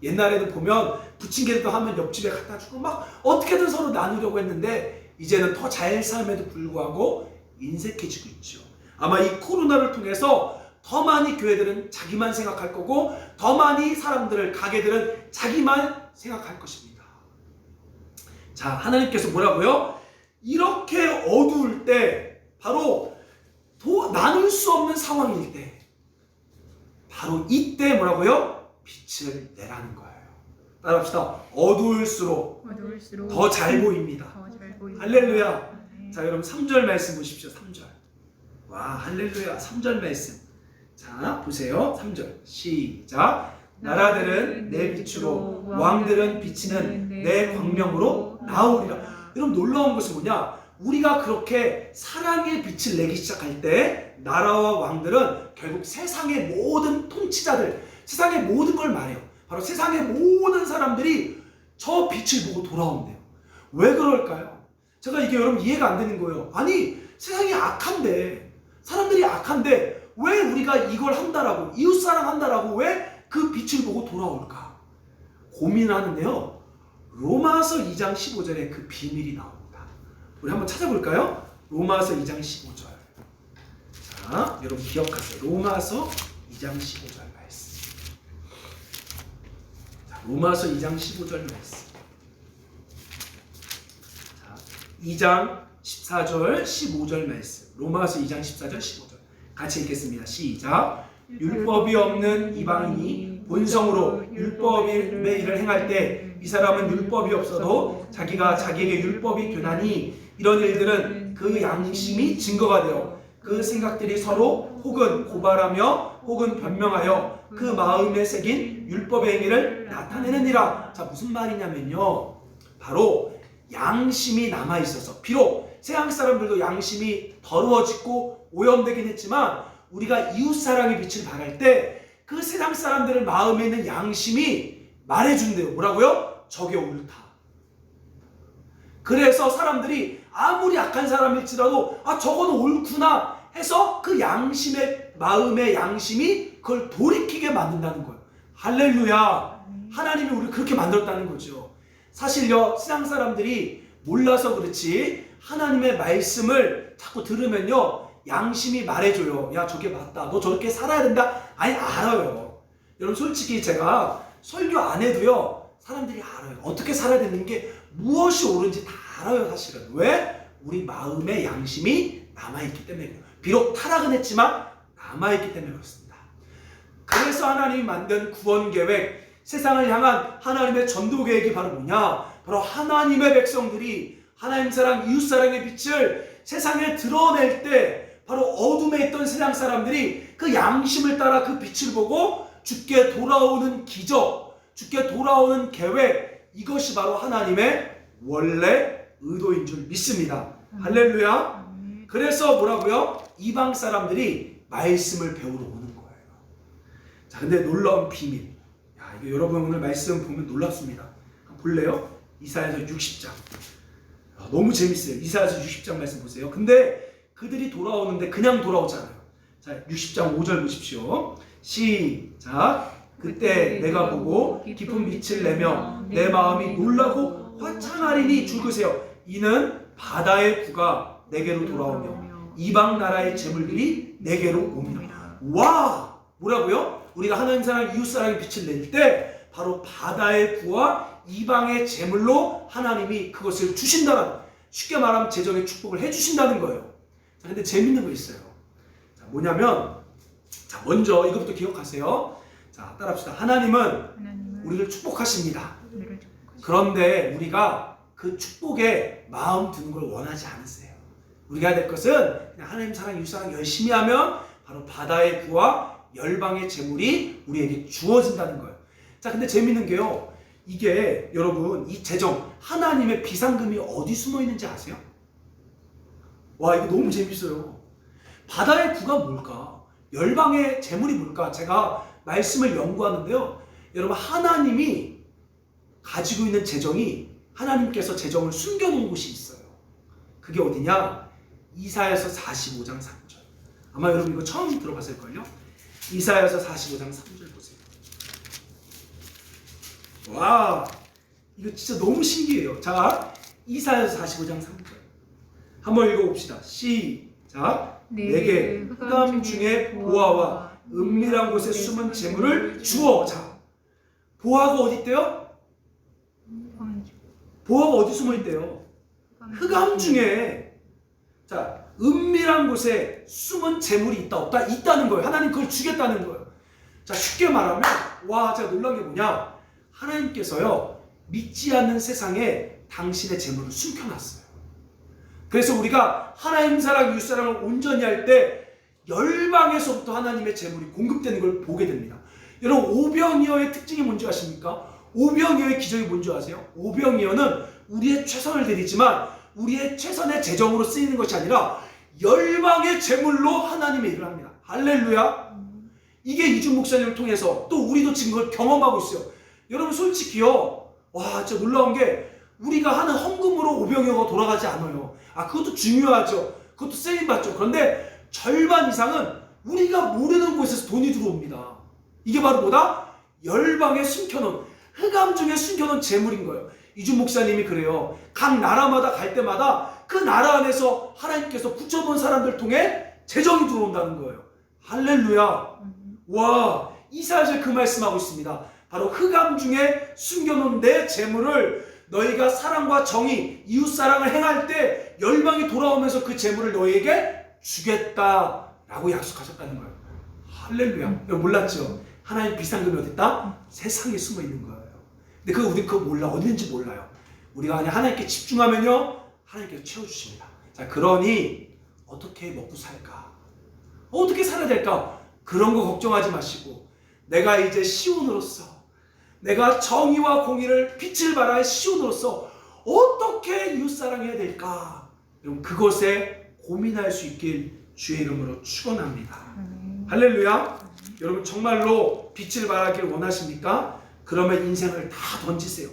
옛날에는 보면 부침개도 하면 옆집에 갖다 주고 막 어떻게든 서로 나누려고 했는데, 이제는 더 잘 삶에도 불구하고 인색해지고 있죠. 아마 이 코로나를 통해서 더 많이 교회들은 자기만 생각할 거고, 더 많이 사람들을, 가게들은 자기만 생각할 것입니다. 자, 하나님께서 뭐라고요? 이렇게 어두울 때, 바로 나눌 수 없는 상황일 때, 바로 이때 뭐라고요? 빛을 내라는 거예요. 따라합시다. 어두울수록 더 잘 보입니다. 할렐루야. 자, 여러분 3절 말씀 보십시오. 3절. 와, 할렐루야. 3절 말씀. 자, 보세요. 3절. 시작. 나라들은 내 빛으로, 왕들은 비치는 내 광명으로 나오리라. 여러분, 놀라운 것은 뭐냐? 우리가 그렇게 사랑의 빛을 내기 시작할 때 나라와 왕들은 결국 세상의 모든 통치자들, 세상의 모든 걸 말해요. 바로 세상의 모든 사람들이 저 빛을 보고 돌아온대요. 왜 그럴까요? 제가 이게 여러분 이해가 안 되는 거예요. 아니, 세상이 악한데, 사람들이 악한데 왜 우리가 이걸 한다라고, 이웃사랑 한다라고 왜 그 빛을 보고 돌아올까? 고민하는데요, 로마서 2장 15절에 그 비밀이 나옵니다. 우리 한번 찾아볼까요? 로마서 2장 15절. 자, 여러분 기억하세요. 로마서 2장 15절 말씀. 자, 로마서 2장 15절 말씀. 자, 2장 14절 15절 말씀. 로마서 2장 14절 15절 같이 읽겠습니다. 시작. 율법이 없는 이방인이 본성으로 율법의 일을 행할 때 이 사람은 율법이 없어도 자기가 자기에게 율법이 교나니, 이런 일들은 그 양심이 증거가 되어 그 생각들이 서로 혹은 고발하며 혹은 변명하여 그 마음에 새긴 율법의 행위를 나타내느니라. 자, 무슨 말이냐면요, 바로 양심이 남아있어서, 비록 세상 사람들도 양심이 더러워지고 오염되긴 했지만, 우리가 이웃사랑의 빛을 발할 때 그 세상 사람들의 마음에 있는 양심이 말해준대요. 뭐라고요? 저게 옳다. 그래서 사람들이 아무리 악한 사람일지라도 저거는 옳구나 해서 그 양심의, 마음의 양심이 그걸 돌이키게 만든다는 거예요. 할렐루야. 하나님이 우리를 그렇게 만들었다는 거죠. 사실요, 세상 사람들이 몰라서 그렇지 하나님의 말씀을 자꾸 들으면요, 양심이 말해줘요. 야, 저게 맞다. 너 저렇게 살아야 된다. 아니, 알아요. 여러분, 솔직히 제가 설교 안 해도요, 사람들이 알아요. 어떻게 살아야 되는 게 무엇이 옳은지 다 알아요, 사실은. 왜? 우리 마음의 양심이 남아있기 때문에 그래요. 비록 타락은 했지만 남아있기 때문에 그렇습니다. 그래서 하나님이 만든 구원 계획, 세상을 향한 하나님의 전도 계획이 바로 뭐냐? 바로 하나님의 백성들이 하나님 사랑, 이웃 사랑의 빛을 세상에 드러낼 때, 바로 어둠에 있던 세상 사람들이 그 양심을 따라 그 빛을 보고 주께 돌아오는 기적, 주께 돌아오는 계획, 이것이 바로 하나님의 원래 의도인 줄 믿습니다. 할렐루야. 그래서 뭐라고요? 이방 사람들이 말씀을 배우러 오는 거예요. 자, 근데 놀라운 비밀. 야, 이거 여러분 오늘 말씀 보면 놀랍습니다. 한번 볼래요? 이사야서 60장. 너무 재밌어요. 이사야서 60장 말씀 보세요. 근데 그들이 돌아오는데 그냥 돌아오지 않아요. 자, 60장 5절 보십시오. 시작. 그때 내가 보고 깊은 빛을 내며 내 마음이 놀라고 화창하리니 줄그세요. 이는 바다의 부가 내게로 돌아오며 이방 나라의 재물들이 내게로 옵니다. 와! 뭐라고요? 우리가 하나님 사랑, 이웃 사랑의 빛을 낼 때 바로 바다의 부와 이방의 재물로 하나님이 그것을 주신다는, 쉽게 말하면 재정의 축복을 해주신다는 거예요. 자, 근데 재밌는 거 있어요. 자, 뭐냐면, 자, 먼저 이것부터 기억하세요. 자, 따라합시다. 하나님은 우리를 축복하십니다. 그런데 우리가 그 축복에 마음 두는 걸 원하지 않으세요. 우리가 해야 될 것은 그냥 하나님 사랑, 이웃 사랑 열심히 하면 바로 바다의 부와 열방의 재물이 우리에게 주어진다는 거예요. 자, 근데 재밌는 게요, 이게 여러분, 이 재정, 하나님의 비상금이 어디 숨어 있는지 아세요? 와, 이거 너무 재밌어요. 바다의 부가 뭘까? 열방의 재물이 뭘까? 제가 말씀을 연구하는데요, 여러분, 하나님이 가지고 있는 재정이, 하나님께서 재정을 숨겨놓은 곳이 있어요. 그게 어디냐? 이사야서 45장 3절. 아마 여러분 이거 처음 들어봤을걸요? 이사야서 45장 3절 보세요. 와, 이거 진짜 너무 신기해요. 자, 이사야서 45장 3절 한번 읽어봅시다. 시작. 내게 흑암 중에 보화와 은밀한 곳에 숨은 재물을 주어. 자, 보화가 어디 있대요? 보화가 어디 숨어 있대요? 흑암 중에. 자, 은밀한 곳에 숨은 재물이 있다 없다? 있다는 거예요. 하나님 그걸 주겠다는 거예요. 자, 쉽게 말하면 와, 제가 놀란 게 뭐냐? 하나님께서요, 믿지 않는 세상에 당신의 재물을 숨겨놨어요. 그래서 우리가 하나님 사랑, 이웃 사랑을 온전히 할 때 열방에서부터 하나님의 재물이 공급되는 걸 보게 됩니다. 여러분, 오병이어의 특징이 뭔지 아십니까? 오병이어의 기적이 뭔지 아세요? 오병이어는 우리의 최선을 들이지만 우리의 최선의 재정으로 쓰이는 것이 아니라 열방의 재물로 하나님의 일을 합니다. 할렐루야. 이게 이준 목사님을 통해서 또 우리도 지금 그걸 경험하고 있어요. 여러분, 솔직히요, 와, 진짜 놀라운 게 우리가 하는 헌금으로 오병이어가 돌아가지 않아요. 아, 그것도 중요하죠. 그것도 쓰임받죠. 그런데 절반 이상은 우리가 모르는 곳에서 돈이 들어옵니다. 이게 바로 뭐다? 열방에 숨겨놓은, 흑암 중에 숨겨놓은 재물인 거예요. 이준 목사님이 그래요. 각 나라마다 갈 때마다 그 나라 안에서 하나님께서 붙여놓은 사람들 통해 재정이 들어온다는 거예요. 할렐루야. 와, 이사야서 그 말씀하고 있습니다. 바로 흑암 중에 숨겨놓은 내 재물을 너희가 사랑과 정의, 이웃사랑을 행할 때 열방이 돌아오면서 그 재물을 너희에게 주겠다라고 약속하셨다는 거예요. 할렐루야. 여러분 몰랐죠? 하나님 비상금이 어디 있다? 세상에 숨어 있는 거예요. 근데 우리 그거 몰라. 어디 있는지 몰라요. 우리가 그냥 하나님께 집중하면요, 하나님께서 채워주십니다. 자, 그러니 어떻게 먹고 살까? 어떻게 살아야 될까? 그런 거 걱정하지 마시고, 내가 이제 시온으로서, 내가 정의와 공의를 빛을 발할 시온으로서 어떻게 이웃사랑해야 될까? 여러분, 그것에 고민할 수 있길 주의 이름으로 축원합니다. 할렐루야. 여러분, 정말로 빛을 발하길 원하십니까? 그러면 인생을 다 던지세요.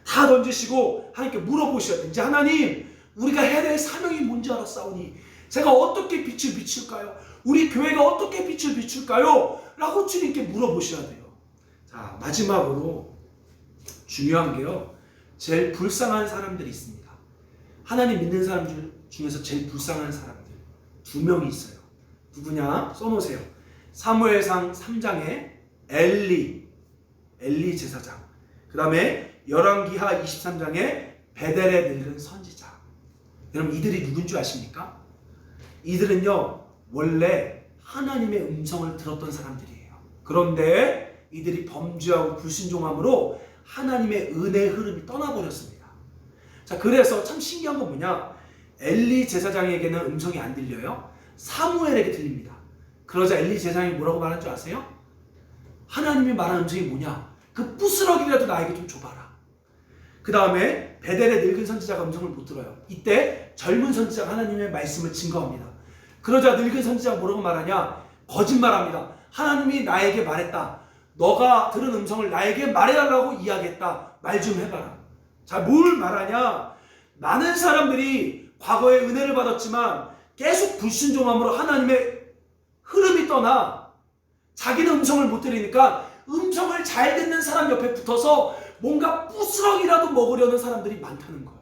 다 던지시고 하나님께 물어보셔야 돼요. 이제 하나님, 우리가 해야 될 사명이 뭔지 알았사오니 제가 어떻게 빛을 비출까요? 우리 교회가 어떻게 빛을 비출까요? 라고 주님께 물어보셔야 돼요. 자, 마지막으로 중요한 게요, 제일 불쌍한 사람들이 있습니다. 하나님 믿는 사람들 중에서 제일 불쌍한 사람들 두 명이 있어요. 누구냐? 써놓으세요. 사무엘상 3장에 엘리 제사장, 그 다음에 열왕기하 23장에 베델에 늙은 선지자. 여러분, 이들이 누군 줄 아십니까? 이들은요, 원래 하나님의 음성을 들었던 사람들이에요. 그런데 이들이 범죄하고 불순종함으로 하나님의 은혜의 흐름이 떠나버렸습니다. 자, 그래서 참 신기한 건 뭐냐? 엘리 제사장에게는 음성이 안 들려요. 사무엘에게 들립니다. 그러자 엘리 제사장이 뭐라고 말한 줄 아세요? 하나님이 말한 음성이 뭐냐? 그 부스러기라도 나에게 좀 줘봐라. 그 다음에 베델의 늙은 선지자가 음성을 못 들어요. 이때 젊은 선지자가 하나님의 말씀을 증거합니다. 그러자 늙은 선지자가 뭐라고 말하냐? 거짓말합니다. 하나님이 나에게 말했다. 너가 들은 음성을 나에게 말해달라고 이야기했다. 말 좀 해봐라. 자, 뭘 말하냐? 많은 사람들이 과거에 은혜를 받았지만 계속 불순종함으로 하나님의 흐름이 떠나 자기는 음성을 못 들으니까 음성을 잘 듣는 사람 옆에 붙어서 뭔가 부스럭이라도 먹으려는 사람들이 많다는 거예요.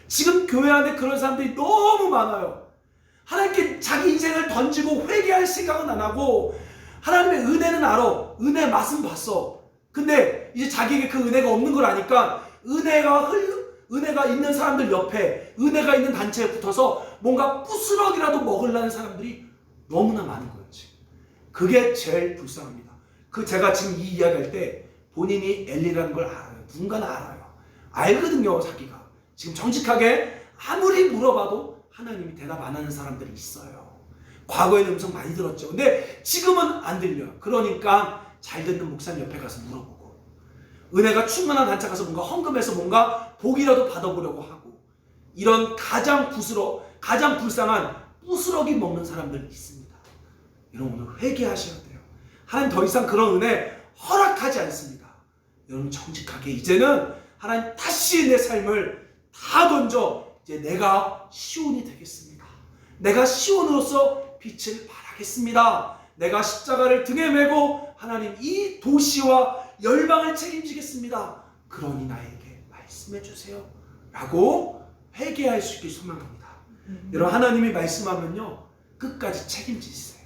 지금 교회 안에 그런 사람들이 너무 많아요. 하나님께 자기 인생을 던지고 회개할 생각은 안 하고, 하나님의 은혜는 알아. 은혜 맛은 봤어. 근데 이제 자기에게 그 은혜가 없는 걸 아니까 은혜가 있는 사람들 옆에, 은혜가 있는 단체에 붙어서 뭔가 부스럭이라도 먹으려는 사람들이 너무나 많은 거예요. 지금. 그게 제일 불쌍합니다. 제가 지금 이 이야기할 때 본인이 엘리라는 걸 알아요. 누군가는 알아요. 알거든요, 자기가. 지금 정직하게 아무리 물어봐도 하나님이 대답 안 하는 사람들이 있어요. 과거에는 음성 많이 들었죠. 근데 지금은 안 들려요. 그러니까 잘 듣는 목사님 옆에 가서 물어보고, 은혜가 충만한 단체 가서 뭔가 헌금해서 뭔가 복이라도 받아보려고 하고, 이런 가장 불쌍한 부스러기 먹는 사람들이 있습니다. 여러분, 오늘 회개하셔야 돼요. 하나님 더 이상 그런 은혜 허락하지 않습니다. 여러분, 정직하게 이제는 하나님 다시 내 삶을 다 던져 이제 내가 시온이 되겠습니다. 내가 시온으로서 빛을 발하겠습니다. 내가 십자가를 등에 메고 하나님 이 도시와 열방을 책임지겠습니다. 그러니 나에게 말씀해 주세요 라고 회개할 수 있길 소망합니다. 여러분, 하나님이 말씀하면요 끝까지 책임지세요.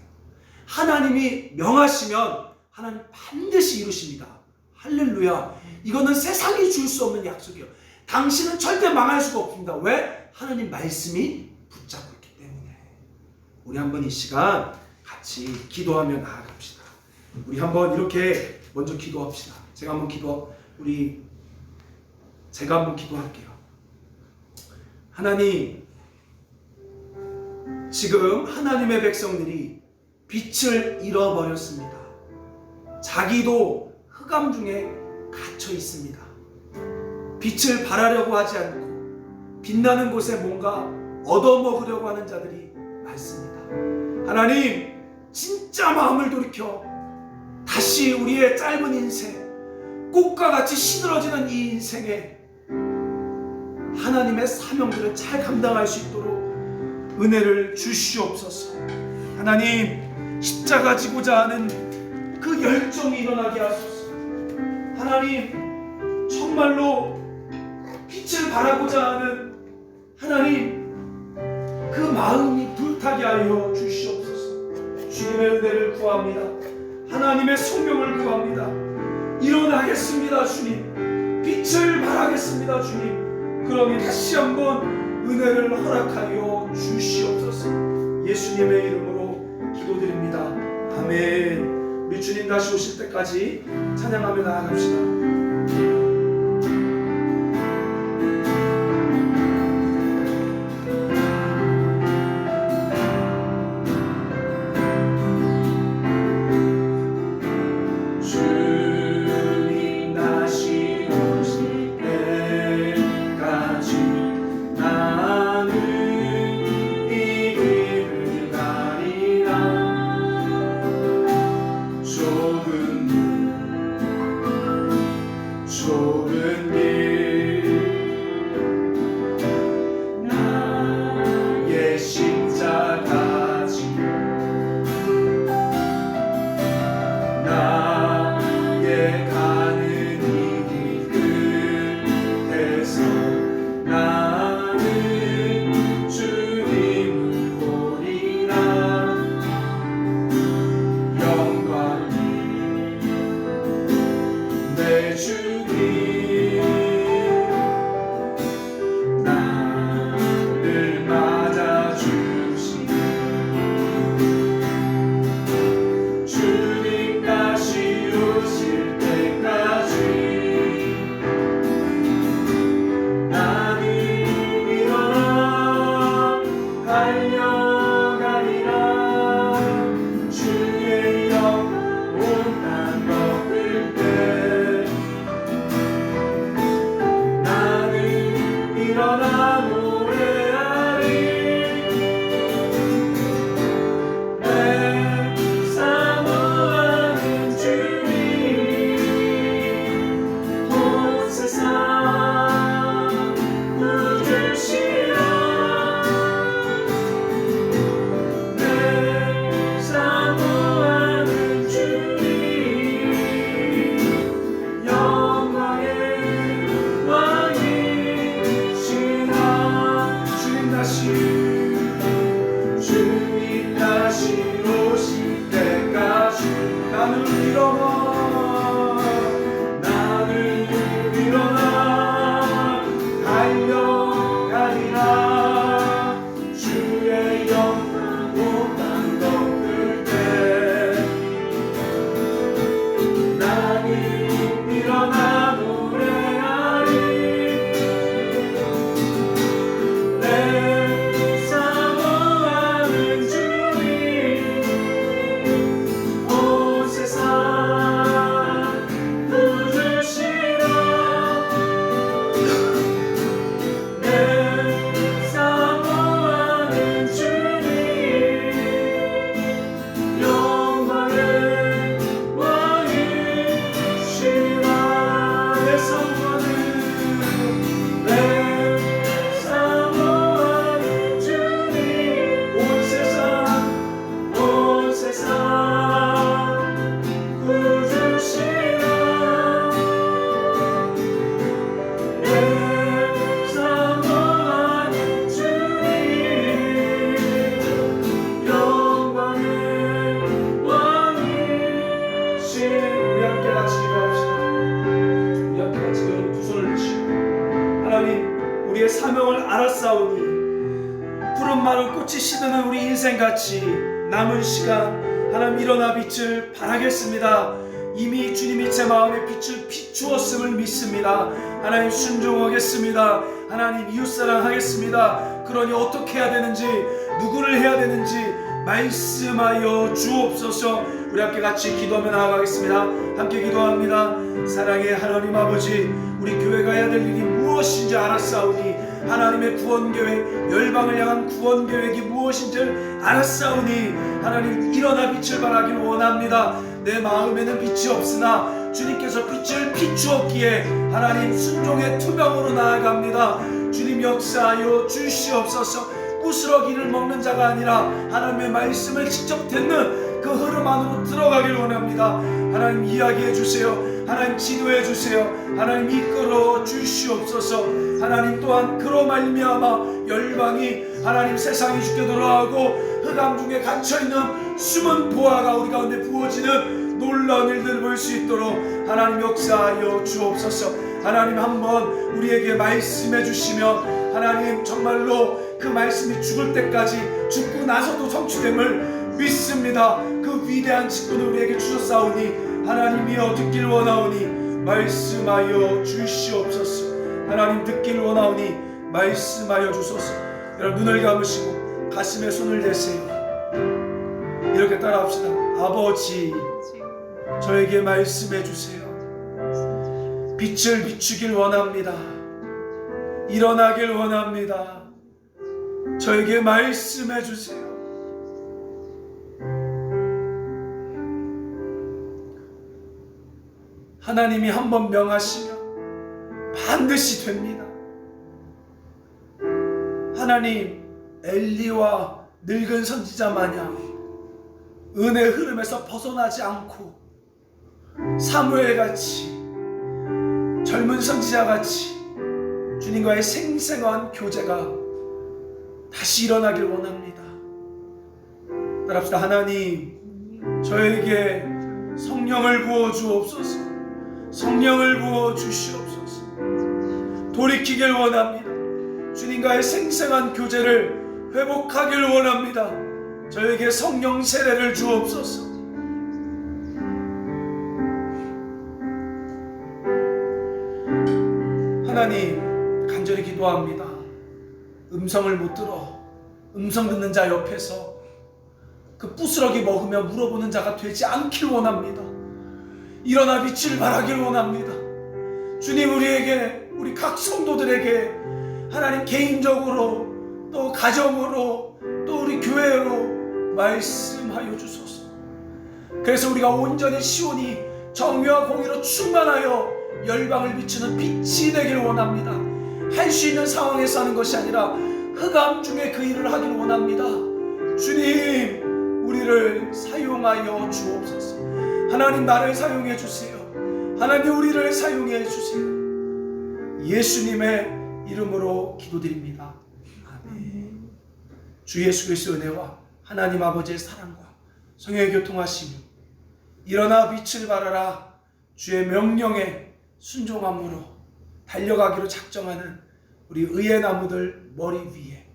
하나님이 명하시면 하나님 반드시 이루십니다. 할렐루야. 이거는 세상이 줄 수 없는 약속이에요. 당신은 절대 망할 수가 없습니다. 왜? 하나님 말씀이 붙잡고 있기 때문에. 우리 한번 이 시간 같이 기도하며 나아갑시다. 우리 한번 이렇게 먼저 기도합시다. 제가 한번 기도할게요. 하나님, 지금 하나님의 백성들이 빛을 잃어버렸습니다. 자기도 흑암 중에 갇혀 있습니다. 빛을 발하려고 하지 않고 빛나는 곳에 뭔가 얻어먹으려고 하는 자들이 많습니다. 하나님, 진짜 마음을 돌이켜 다시 우리의 짧은 인생, 꽃과 같이 시들어지는 이 인생에 하나님의 사명들을 잘 감당할 수 있도록 은혜를 주시옵소서. 하나님, 십자가 지고자 하는 그 열정이 일어나게 하소서. 하나님, 정말로 빛을 발하고자 하는 하나님 그 마음이 불타게 하여 주시옵소서. 주님의 은혜를 구합니다. 하나님의 성령을 구합니다. 일어나겠습니다 주님. 빛을 발하겠습니다 주님. 그러면 다시 한번 은혜를 허락하여 주시옵소서. 예수님의 이름으로 기도드립니다. 아멘. 우리 주님 다시 오실 때까지 찬양하며 나아갑시다. 꽃이 시드는 우리 인생같이 남은 시간 하나님 일어나 빛을 발하겠습니다. 이미 주님이 제 마음에 빛을 비추었음을 믿습니다. 하나님 순종하겠습니다. 하나님 이웃사랑하겠습니다. 그러니 어떻게 해야 되는지, 누구를 해야 되는지 말씀하여 주옵소서. 우리 함께 같이 기도하며 나아가겠습니다. 함께 기도합니다. 사랑의 하나님 아버지, 우리 교회가 해야 될 일이 무엇인지 알았사오니 하나님의 구원계획, 열방을 향한 구원계획이 무엇인지를 알았사오니 하나님 일어나 빛을 발하기를 원합니다. 내 마음에는 빛이 없으나 주님께서 빛을 비추었기에 하나님 순종의 투명으로 나아갑니다. 주님 역사하여 주시옵소서. 부스러기를 먹는 자가 아니라 하나님의 말씀을 직접 듣는 그 흐름 안으로 들어가길 원합니다. 하나님 이야기해 주세요. 하나님 지도해 주세요. 하나님 이끌어 주시옵소서. 하나님 또한 그로 말미암아 열방이 하나님 세상이 주께 돌아가고 흑암 중에 갇혀있는 숨은 보화가 우리 가운데 부어지는 놀라운 일들을 볼 수 있도록 하나님 역사하여 주옵소서. 하나님 한번 우리에게 말씀해 주시면 하나님 정말로 그 말씀이 죽을 때까지 죽고 나서도 성취됨을 믿습니다. 그 위대한 직분을 우리에게 주셨사오니 하나님이여 듣길 원하오니 말씀하여 주시옵소서. 하나님 듣길 원하오니 말씀하여 주소서. 여러분 눈을 감으시고 가슴에 손을 대세요. 이렇게 따라합시다. 아버지, 저에게 말씀해 주세요. 빛을 비추길 원합니다. 일어나길 원합니다. 저에게 말씀해 주세요. 하나님이 한번 명하시면 반드시 됩니다. 하나님, 엘리와 늙은 선지자 마냥 은혜의 흐름에서 벗어나지 않고 사무엘같이 젊은 선지자같이 주님과의 생생한 교제가 다시 일어나길 원합니다. 따라합시다. 하나님, 저에게 성령을 부어 주옵소서. 성령을 부어 주시옵소서. 돌이키길 원합니다. 주님과의 생생한 교제를 회복하길 원합니다. 저에게 성령 세례를 주옵소서. 하나님, 간절히 기도합니다. 음성을 못 들어 음성 듣는 자 옆에서 그 부스러기 먹으며 물어보는 자가 되지 않길 원합니다. 일어나 빛을 발하길 원합니다. 주님, 우리에게, 우리 각 성도들에게 하나님 개인적으로 또 가정으로 또 우리 교회로 말씀하여 주소서. 그래서 우리가 온전히 시온이 정의와 공의로 충만하여 열방을 비추는 빛이 되길 원합니다. 할 수 있는 상황에서 하는 것이 아니라 흑암 중에 그 일을 하길 원합니다. 주님, 우리를 사용하여 주옵소서. 하나님, 나를 사용해 주세요. 하나님, 우리를 사용해 주세요. 예수님의 이름으로 기도드립니다. 아멘. 주 예수 그리스도의 은혜와 하나님 아버지의 사랑과 성령의 교통하심이 일어나 빛을 발하라 주의 명령에 순종함으로 달려가기로 작정하는 우리 의의 나무들 머리 위에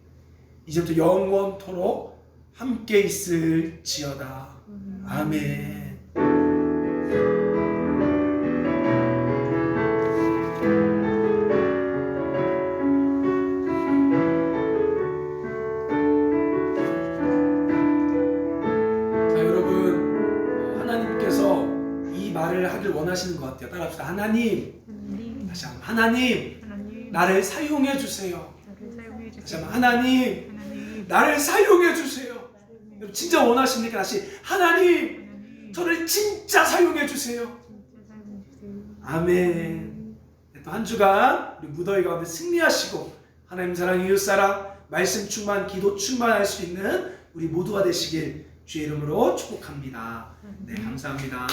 이제부터 영원토록 함께 있을지어다. 아멘. 자, 여러분, 하나님께서 이 말을 하길 원하시는 것 같아요. 따라합시다. 하나님, 다시 한번. 하나님, 나를 사용해 주세요. 다시 한번. 하나님, 나를 사용해 주세요. 여러분 진짜 원하십니까? 다시. 하나님, 저를 진짜 사용해 주세요. 아멘. 또 한 주간 우리 무더위 가운데 승리하시고 하나님 사랑, 이웃사랑, 말씀 충만, 기도 충만할 수 있는 우리 모두가 되시길 주의 이름으로 축복합니다. 네, 감사합니다.